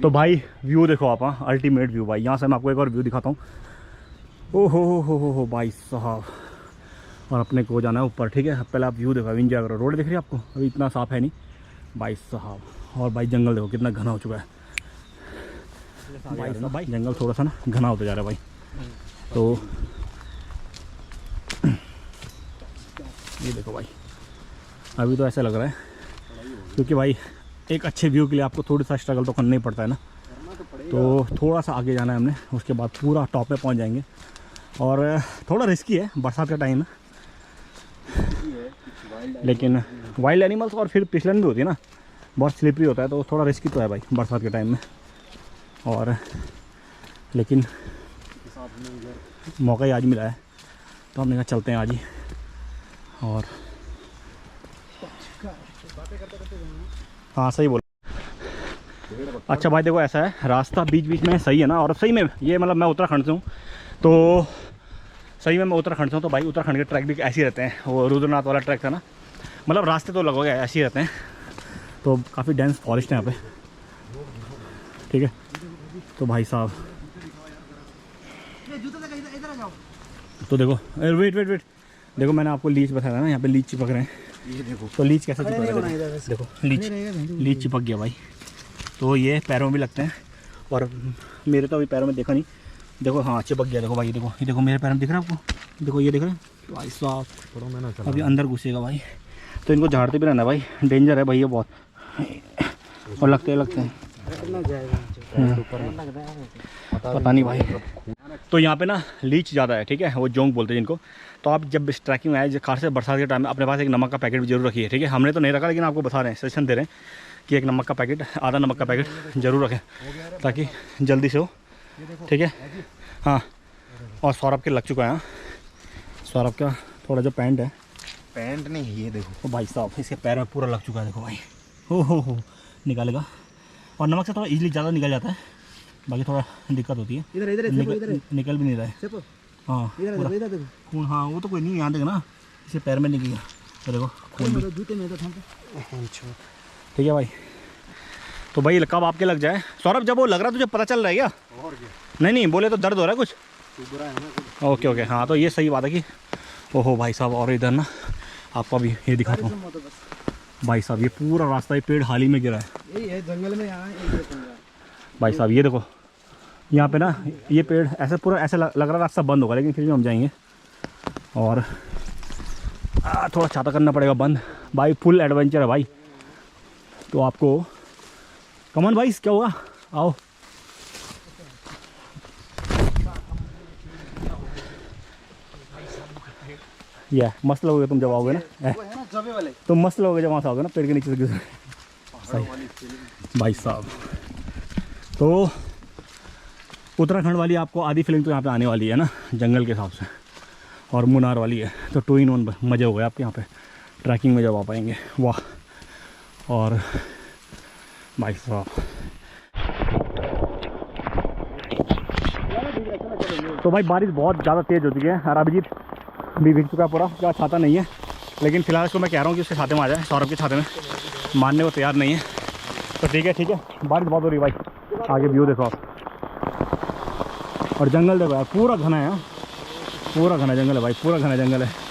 तो भाई व्यू देखो आप, हाँ अल्टीमेट व्यू भाई। यहाँ से मैं आपको एक और व्यू दिखाता हूँ। ओ हो भाई साहब। और अपने को जाना है ऊपर, ठीक है। पहले आप व्यू देखो, एंजॉय करो। रोड दिख रही है आपको, अभी इतना साफ है नहीं भाई साहब। और भाई जंगल देखो कितना घना हो चुका है भाई साहब। भाई जंगल थोड़ा सा ना घना होता जा रहा है भाई। तो ये देखो भाई, अभी तो ऐसा लग रहा है क्योंकि भाई एक अच्छे व्यू के लिए आपको थोड़ी सा स्ट्रगल तो करना ही पड़ता है ना। तो थोड़ा सा आगे जाना है हमने, उसके बाद पूरा टॉप पे पहुंच जाएंगे। और थोड़ा रिस्की है, बरसात का टाइम है, लेकिन वाइल्ड एनिमल्स और फिर फिसलन भी होती है ना, बहुत स्लिपरी होता है, तो थोड़ा रिस्की तो है भाई बरसात के टाइम में। और लेकिन मौका ही आज मिला है तो हमने कहा चलते हैं आज ही। और हाँ सही बोला। अच्छा भाई देखो, ऐसा है रास्ता बीच बीच में सही है ना। और सही में ये मतलब मैं उत्तराखंड से हूँ, तो सही में मैं उत्तराखंड से हूँ। तो भाई उत्तराखंड के ट्रैक भी ऐसे ही रहते हैं। वो रुद्रनाथ वाला ट्रैक था ना, मतलब रास्ते तो लगभग ऐसे ही रहते हैं। तो काफ़ी डेंस फॉरेस्ट है यहाँ पे, ठीक है। तो भाई साहब तो देखो, वेट देखो, मैंने आपको लीच बताया था ना, यहाँ पे लीच चिपक रहे हैं। ये देखो तो लीच कैसे चिपक रहे हैं, देखो लीच चिपक गया भाई। तो ये पैरों में भी लगते हैं, और मेरे तो अभी पैरों में देखा नहीं। देखो हाँ चिपक गया, देखो भाई, देखो ये देखो मेरे पैरों में दिख रहा है आपको, देखो ये दिख रहा है भाई साहब। अभी अंदर घुसेगा भाई, तो इनको झाड़ते भी रहना भाई, डेंजर है भाई ये बहुत। और लगते हैं पता नहीं भाई। तो यहाँ पे ना लीच ज़्यादा है, ठीक है, वो जोंक बोलते हैं जिनको। तो आप जब इस ट्रैकिंग में आए, खास से बरसात के टाइम में, अपने पास एक नमक का पैकेट भी जरूर रखिए, ठीक है। हमने तो नहीं रखा, लेकिन आपको बता रहे हैं, सजेशन दे रहे हैं कि एक नमक का पैकेट, आधा नमक का पैकेट ज़रूर रखें, ताकि जल्दी से हो, ठीक है। हाँ, और सौरभ के लग चुका है, सौरभ का थोड़ा जो पैंट है, पैंट नहीं ये देखो, तो भाई साहब इसके पैर में पूरा लग चुका है, देखो भाई। हो निकालेगा। और नमक से थोड़ा इजीली ज़्यादा निकल जाता है, बाकी थोड़ा दिक्कत होती है। इधर निकल भी नहीं रहा है। हाँ खून, हाँ वो तो कोई नहीं, यहाँ देखो ना, इसे पैर में निकल गया, तो देखो खून भी, ठीक है भाई। तो भाई कब आपके लग जाए सौरभ, जब वो लग रहा है तुझे पता चल रहा है क्या? और क्या? नहीं बोले तो दर्द हो रहा है कुछ? ओके हाँ, तो ये सही बात है कि ओहो भाई साहब। और इधर ना आपको अभी ये दिखाता हूँ भाई साहब, ये पूरा रास्ता ये पेड़ हाल ही में गिरा है, यही है जंगल में यहाँ भाई साहब। ये देखो यहाँ पे ना ये पेड़ ऐसे पूरा ऐसे लग रहा रास्ता बंद होगा, लेकिन फिर भी हम जाएंगे। और थोड़ा छाता करना पड़ेगा बंद भाई, फुल एडवेंचर है भाई। तो आपको कमन भाई क्या हुआ, आओ। या मस्त लगोगे तुम जब आओगे ना, तुम मस्त लगोगे जब वहाँ से आओगे ना, पेड़ के नीचे से गुजर भाई साहब। तो उत्तराखंड वाली आपको आधी फीलिंग तो यहाँ पे आने वाली है ना, जंगल के हिसाब से, और मुनार वाली है। तो 2 in 1 मज़े हो गए आपके यहाँ पे ट्रैकिंग में जब आ पाएंगे, वाह। और भाई साहब तो भाई बारिश बहुत ज़्यादा तेज़ हो चुकी है, और अभिजीत भी भीग चुका है पूरा, क्या छाता नहीं है। लेकिन फिलहाल इसको मैं कह रहा हूँ कि उसके छाते में आ जाए, सौरभ के छाते में, मानने को तैयार नहीं है। तो ठीक है, बारिश बहुत हो रही है भाई। आगे व्यू देखो आप, और जंगल देखो यार, पूरा घना है, पूरा घना जंगल है भाई, पूरा घना जंगल है।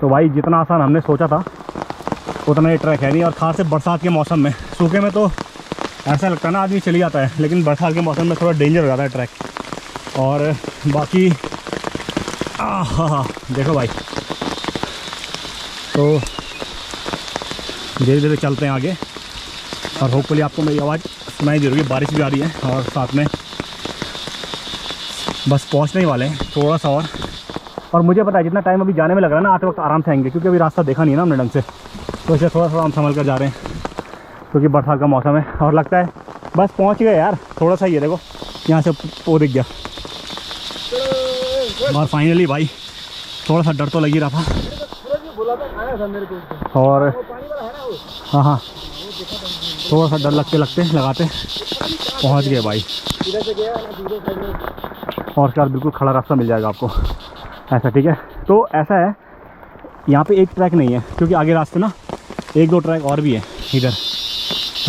तो भाई जितना आसान हमने सोचा था उतना ये ट्रैक है नहीं, और खास से बरसात के मौसम में। सूखे में तो ऐसा लगता है ना आदमी चली जाता है, लेकिन बरसात के मौसम में थोड़ा डेंजर हो जाता है ट्रैक। और बाकी हाँ देखो भाई, तो धीरे धीरे चलते हैं आगे, और होपफुली आपको मेरी आवाज़ सुनाई दे रही है। बारिश भी आ रही है, और साथ में बस पहुंचने ही वाले हैं थोड़ा सा और मुझे पता है जितना टाइम अभी जाने में लग रहा है ना, आते वक्त आराम से आएंगे, क्योंकि अभी रास्ता देखा नहीं है ना हमने ढंग से, तो इसे थोड़ा हम संभल कर जा रहे हैं, क्योंकि बरसात का मौसम है। और लगता है बस पहुंच गए यार, थोड़ा सा ही है, देखो यहाँ से वो दिख गया। और फाइनली भाई थोड़ा सा डर तो लग ही रहा था, और हाँ थोड़ा सा डर लगते लगाते पहुंच गए भाई। इधर से गया ना दूसरे साइड में। और उसके बाद बिल्कुल खड़ा रास्ता मिल जाएगा आपको ऐसा, ठीक है। तो ऐसा है, यहाँ पे एक ट्रैक नहीं है क्योंकि आगे रास्ते ना 1-2 ट्रैक और भी है इधर,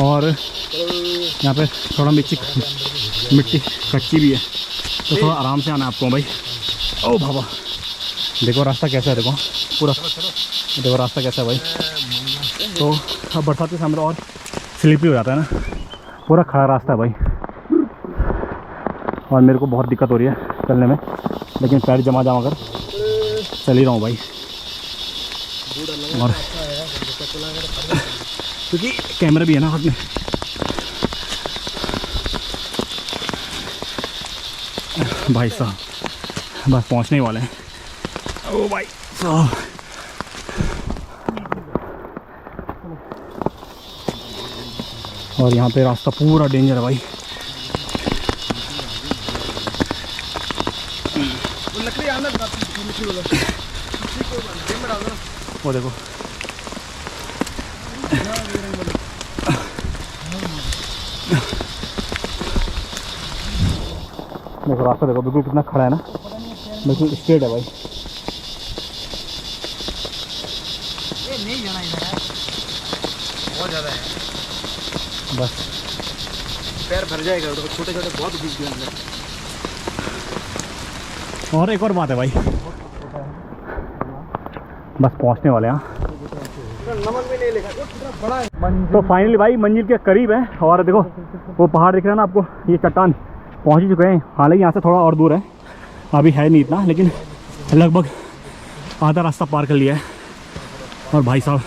और यहाँ पे थोड़ा मिट्टी कच्ची भी है, तो थोड़ा आराम से आना है आपको भाई। ओ बाबा, देखो रास्ता कैसा है, देखो पूरा देखो रास्ता कैसा है भाई। तो अब बरसात के सामने और स्लिपरी हो जाता है ना, पूरा खड़ा रास्ता है भाई। और मेरे को बहुत दिक्कत हो रही है चलने में, लेकिन पैर जमा कर चल ही रहा हूँ भाई। और क्योंकि कैमरा भी है ना हाथ में। भाई साहब बस पहुँचने ही वाले हैं। ओ भाई साहब, और यहाँ पे रास्ता पूरा डेंजर है भाई। वो देखो देखो रास्ता देखो बिल्कुल कितना खड़ा है ना, बिल्कुल स्ट्रेट है भाई। ये नहीं जाना इधर है, बहुत ज़्यादा है बस पैर भर जाएगा, तो छोटे छोटे बहुत घिस गए अंदर। और एक और बात है भाई, बस पहुंचने वाले हैं। नमक भी नहीं लिखा, कितना बड़ा है। तो फाइनली भाई मंजिल के करीब है, और देखो वो पहाड़ दिख रहा है ना आपको, ये चट्टान, पहुंच ही चुके हैं। हालांकि यहाँ से थोड़ा और दूर है, अभी है नहीं इतना, लेकिन लगभग आधा रास्ता पार कर लिया है। और भाई साहब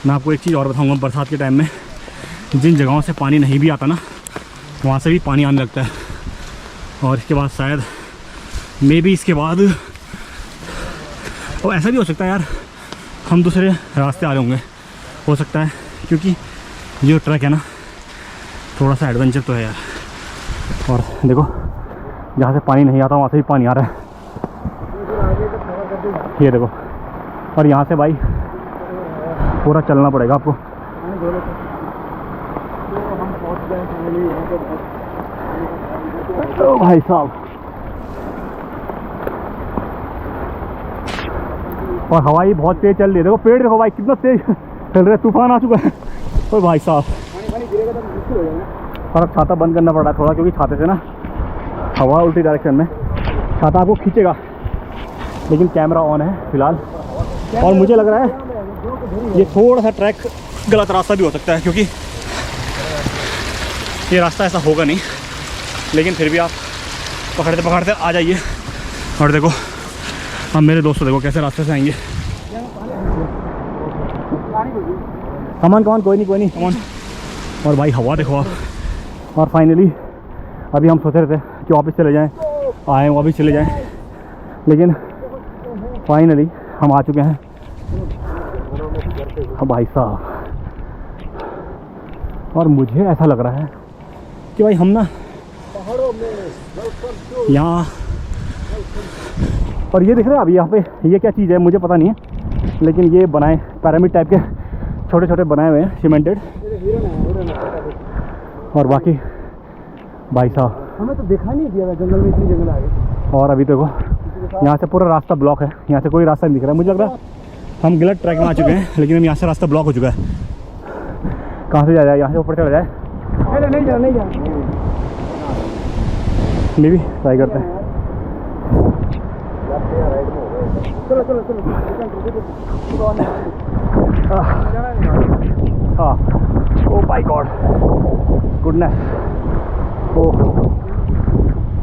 मैं आपको एक चीज़ और बताऊँगा, बरसात के टाइम में जिन जगहों से पानी नहीं भी आता ना, वहाँ से भी पानी आने लगता है। और इसके बाद शायद मे बी इसके बाद, और ऐसा भी हो सकता है यार हम दूसरे रास्ते आ रहे होंगे, हो सकता है, क्योंकि ये ट्रैक है ना थोड़ा सा एडवेंचर तो है यार। और देखो जहाँ से पानी नहीं आता वहाँ से भी पानी आ रहा है, ये देखो। और यहाँ से भाई पूरा चलना पड़ेगा आपको। तो भाई साहब, और हवा ही बहुत तेज चल रही है, देखो पेड़ देखो भाई कितना तेज चल रहा है, तूफान आ चुका है। और भाई साहब, और अब छाता बंद करना पड़ रहा है थोड़ा, क्योंकि छाते से ना हवा उल्टी डायरेक्शन में, छाता आपको खींचेगा, लेकिन कैमरा ऑन है फिलहाल। और मुझे लग रहा है ये थोड़ा सा ट्रैक गलत रास्ता भी हो सकता है, क्योंकि ये रास्ता ऐसा होगा नहीं, लेकिन फिर भी आप पकड़ते पकड़ते आ जाइए। और देखो अब मेरे दोस्तों देखो कैसे रास्ते से आएंगे। कमान कोई नहीं कमान। और भाई हवा देखो आप। और फाइनली अभी हम सोच रहे थे कि वापस चले जाएं, आए वापस चले जाएं, लेकिन फाइनली हम आ चुके हैं। भाई साहब, और मुझे ऐसा लग रहा है कि भाई हम ना यहाँ, और ये दिख रहा है अभी यहाँ पे ये क्या चीज़ है मुझे पता नहीं है, लेकिन ये बनाए पिरामिड टाइप के छोटे छोटे बनाए हुए हैं सीमेंटेड। और बाकी भाई साहब हमें तो देखा नहीं दिया था जंगल में, इतनी जंगल आ गई। और अभी देखो यहाँ से पूरा रास्ता ब्लॉक है, यहाँ से कोई रास्ता नहीं दिख रहा है। मुझे लग रहा है हम गलत ट्रैक में आ चुके हैं, लेकिन हम यहाँ से रास्ता ब्लॉक हो चुका है। कहाँ से जाए, यहाँ से ऊपर चला जाए? नहीं जाना नहीं भी ट्राई करते हैं। चलो हाँ, ओ माय गॉड, गुडनेस। ओह,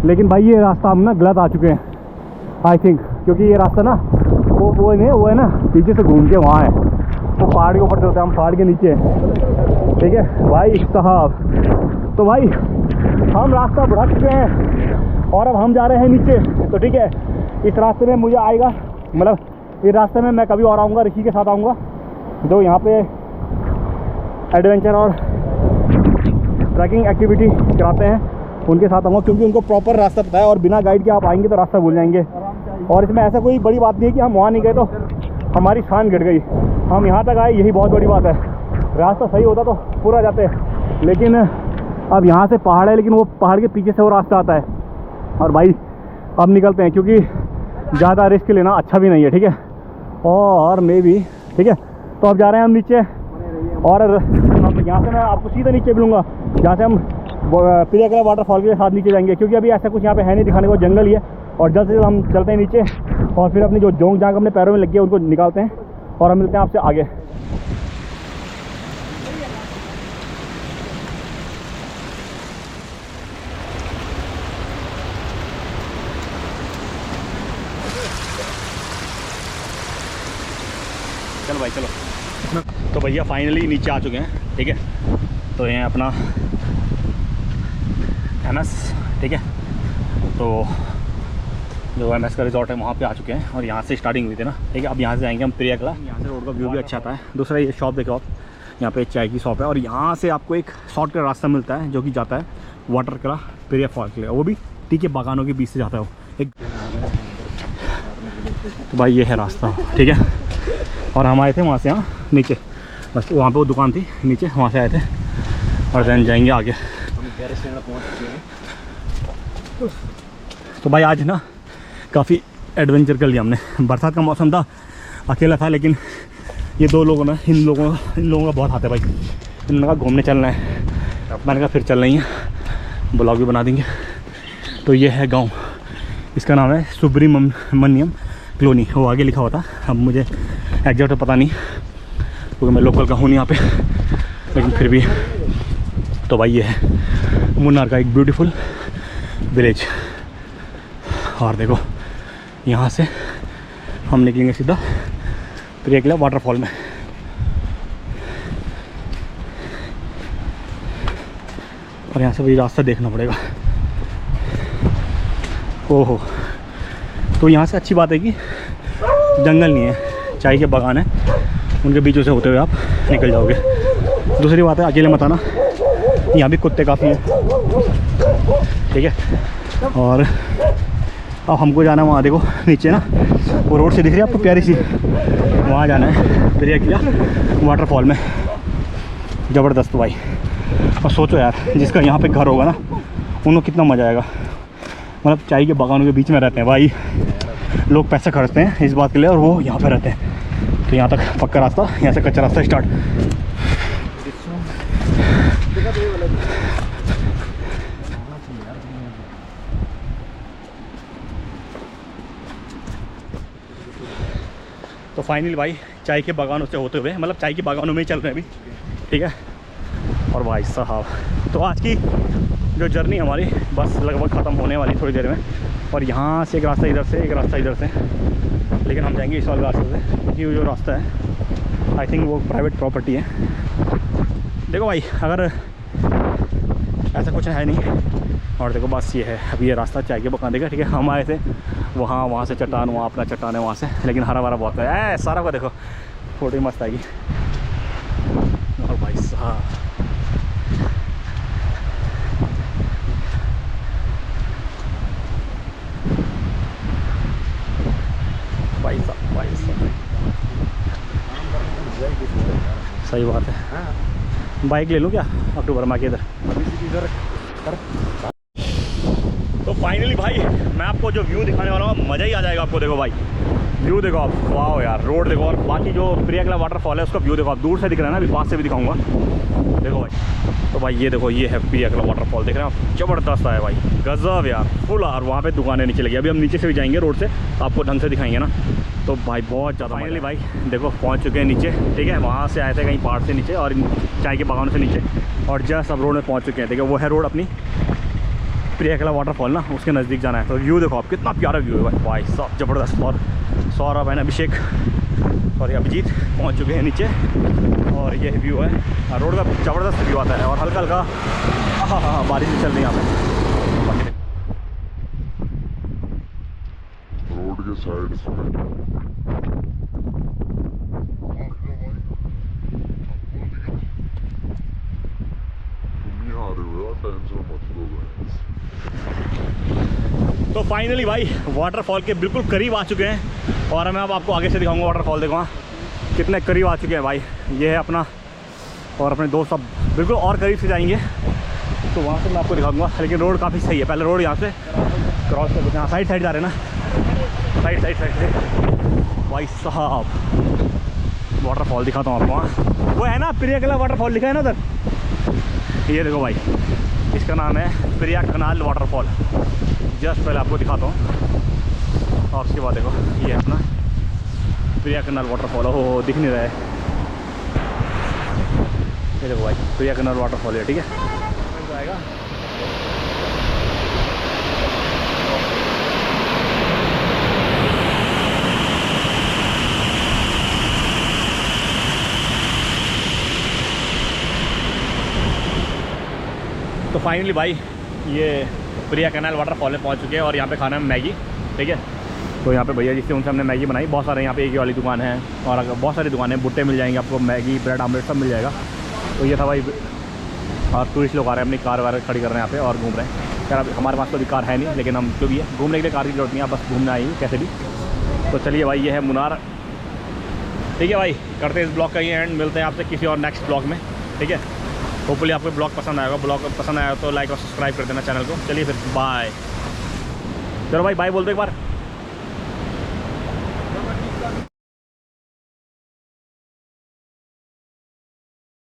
लेकिन भाई ये रास्ता हम ना गलत आ चुके हैं आई थिंक, क्योंकि ये रास्ता ना वो है ना पीछे से घूम के वहाँ है, वो पहाड़ के ऊपर से होता है, हम पहाड़ के नीचे हैं, ठीक है भाई साहब। तो भाई हम रास्ता बढ़ा चुके हैं और अब हम जा रहे हैं नीचे। तो ठीक है, इस रास्ते में मुझे आएगा, मतलब इस रास्ते में मैं कभी और आऊँगा, ऋषि के साथ आऊँगा जो यहाँ पे एडवेंचर और ट्रैकिंग एक्टिविटी कराते हैं, उनके साथ आऊँगा, क्योंकि उनको प्रॉपर रास्ता पता है। और बिना गाइड के आप आएंगे तो रास्ता भूल जाएंगे। और इसमें ऐसा कोई बड़ी बात नहीं है कि हम वहाँ नहीं गए तो हमारी शान गिर गई, हम यहाँ तक आए, यही बहुत बड़ी बात है। रास्ता सही होता तो पूरा जाते, लेकिन अब यहाँ से पहाड़ है, लेकिन वो पहाड़ के पीछे से वो रास्ता आता है। और भाई अब निकलते हैं, क्योंकि ज़्यादा रिस्क लेना अच्छा भी नहीं है, ठीक है। और मैं भी ठीक है, तो अब जा रहे हैं हम नीचे। और अब यहाँ से मैं आपको सीधा नीचे मिलूँगा, जहाँ से हम प्रियाकला वाटरफॉल के साथ नीचे जाएंगे, क्योंकि अभी ऐसा कुछ यहाँ पे है नहीं दिखाने को, जंगल ही है। और जल्द से जल्द हम चलते हैं नीचे, और फिर अपनी जो जोंग जहाँ अपने पैरों में लग गई है उनको निकालते हैं, और हम मिलते हैं आपसे आगे। चलो भाई चलो। तो भैया फाइनली नीचे आ चुके हैं, ठीक है। तो ये अपना एमएस, ठीक है। तो जो एमएस का रिजॉर्ट है वहाँ पे आ चुके हैं, और यहाँ से स्टार्टिंग हुई थी ना, ठीक है। अब यहाँ से जाएंगे हम प्रियाकला। यहाँ से रोड का व्यू भी अच्छा आता है। दूसरा ये शॉप देखो आप, यहाँ पे चाय की शॉप है, और यहाँ से आपको एक शॉर्टकट रास्ता मिलता है जो कि जाता है वाटरकला प्रियाफॉल के लिए, वो भी टी के बागानों के बीच से जाता है वो एक। तो भाई ये है रास्ता, ठीक है। और हम आए थे वहाँ से, यहाँ नीचे बस वहाँ पे वो दुकान थी नीचे, वहाँ से आए थे, और देन जाएंगे आगे। तो भाई आज ना काफ़ी एडवेंचर कर लिया हमने। बरसात का मौसम था, अकेला था, लेकिन ये दो लोगों ने इन लोगों का बहुत हाथ है भाई। इन्होंने कहा घूमने चलना है, मैंने कहा फिर चल रही हैं, ब्लॉग भी बना देंगे। तो ये है गांव, इसका नाम है सुब्रमण्यम कॉलोनी, वो आगे लिखा होता। अब मुझे एग्जैक्ट पता नहीं, क्योंकि मैं लोकल का हूँ नहीं यहाँ पे, लेकिन फिर भी। तो भाई ये है मुन्नार का एक ब्यूटीफुल विलेज। और देखो यहाँ से हम निकलेंगे सीधा प्रियाकला वाटरफॉल में। और यहाँ से वही रास्ता देखना पड़ेगा। ओहो, तो यहाँ से अच्छी बात है कि जंगल नहीं है, चाय के बागान है, उनके बीचों से होते हुए आप निकल जाओगे। दूसरी बात है अकेले मत आना, यहाँ भी कुत्ते काफ़ी हैं, ठीक है। और अब हमको जाना है वहाँ, देखो नीचे ना वो रोड से दिख रही है आपको प्यारी सी, वहाँ जाना है प्रियाकला वाटरफॉल में। ज़बरदस्त भाई। और सोचो यार, जिसका यहाँ पे घर होगा ना, उनको कितना मज़ा आएगा। मतलब चाय के बागानों के बीच में रहते हैं भाई, लोग पैसे खर्चते हैं इस बात के लिए, और वो यहाँ पे रहते हैं। तो यहाँ तक पक्का रास्ता, यहाँ से कच्चा रास्ता स्टार्ट। तो फाइनली भाई चाय के बागानों से होते हुए, मतलब चाय के बागानों में ही चल रहे हैं अभी, ठीक है। और भाई साहब, तो आज की जो जर्नी हमारी बस लगभग ख़त्म होने वाली थोड़ी देर में। और यहाँ से एक रास्ता इधर से, एक रास्ता इधर से, लेकिन हम जाएंगे इस वाले रास्ते से, क्योंकि वो जो रास्ता है आई थिंक वो प्राइवेट प्रॉपर्टी है। देखो भाई, अगर ऐसा कुछ है नहीं। और देखो बस ये है, अभी ये रास्ता चाय के बागान देखा, ठीक है। हम आए थे वहाँ से चट्टान, वहाँ अपना चट्टान है वहाँ से, लेकिन हरा भरा बहुत है सारा को। देखो फोटो मस्त आएगी। और भाई साहब भाई साहब सही बात है। बाइक ले लूँ क्या अक्टूबर में के इधर। तो फाइनली भाई मैं आपको जो व्यू दिखाने वाला हूँ, मज़ा ही आ जाएगा आपको। देखो भाई व्यू देखो आप, वाह यार, रोड देखो, और बाकी जो प्रियाकला वाटरफॉल है उसका व्यू देखो आप, दूर से दिख रहा है ना, अभी पास से भी दिखाऊंगा। देखो भाई, तो भाई ये देखो, ये है प्रियाकला वाटरफॉल, देख रहे हैं आप, ज़बरदस्त है भाई, गजब यार, फुल। और वहाँ पे दुकानें नीचे लगी, अभी हम नीचे से भी जाएंगे रोड से, आपको ढंग से दिखाएंगे ना। तो भाई बहुत ज़्यादा फाइनली भाई देखो पहुँच चुके हैं नीचे, ठीक है। वहाँ से आए थे कहीं पहाड़ से नीचे, और चाय के बागानों से नीचे, और जस्ट अब रोड में पहुँच चुके हैं। देखो वो है रोड अपनी प्रियाकला वाटरफॉल ना, उसके नज़दीक जाना है। तो व्यू देखो आप, कितना प्यारा व्यू है भाई साहब, ज़बरदस्त। और सौरभ है, अभिषेक और अभिजीत पहुंच चुके हैं नीचे, और ये व्यू है, रोड का ज़बरदस्त व्यू आता है। और हल्का हल्का हाँ बारिश भी चल रही है यहाँ पे रोड के साइड से। तो फाइनली भाई वाटरफॉल के बिल्कुल करीब आ चुके हैं, और मैं अब आपको आगे से दिखाऊंगा वाटरफॉल। देखो हाँ कितने करीब आ चुके हैं भाई। ये है अपना और अपने दोस्त सब बिल्कुल और करीब से जाएंगे तो वहाँ से मैं आपको दिखाऊंगा। लेकिन रोड काफ़ी सही है। पहले रोड यहाँ से क्रॉस कर देते हैं, साइड साइड जा रहे हैं ना, साइड साइड साइड से। भाई साहब वाटरफॉल दिखाता हूँ आपको। वहाँ वो है ना प्रिया कनाल वाटरफॉल लिखा है ना उधर, ये देखो भाई, इसका नाम है प्रिया कनाल वाटरफॉल। जस्ट पहले आपको दिखाता हूँ और उसके बाद देखो ये है अपना प्रिया कनाल वाटरफॉल। हो दिख नहीं रहा है, ये देखो भाई प्रिया कनाल वाटरफॉल है, ठीक है। आएगा तो फाइनली भाई ये प्रिया कनाल वाटरफॉल में पहुंच चुके हैं और यहाँ पे खाना है मैगी, ठीक है। तो यहाँ पे भैया जिससे उनसे हमने मैगी बनाई, बहुत सारे यहाँ पे एक ही वाली दुकान है और अगर बहुत सारी दुकानें, भुट्टे मिल जाएंगे आपको, मैगी ब्रेड आमलेट सब मिल जाएगा। तो ये था भाई, और टूरिस्ट लोग आ रहे हैं अपनी कार वार खड़ी कर रहे हैं यहाँ पे और घूम रहे हैं। यार अब हमारे पास तो अभी कार है नहीं, लेकिन हम जो भी है घूमने के लिए कार की जरूरत नहीं है, बस घूमना आएंगे कैसे भी। तो चलिए भाई ये है मुनार, ठीक है भाई। करते हैं इस ब्लॉग का ही एंड, मिलते हैं आपसे किसी और नेक्स्ट ब्लॉग में, ठीक है। होपफुली आपको ब्लॉग पसंद आएगा। ब्लॉग पसंद आया तो लाइक और सब्सक्राइब कर देना चैनल को। चलिए फिर बाय। चलो भाई बाय बोल दो एक बार।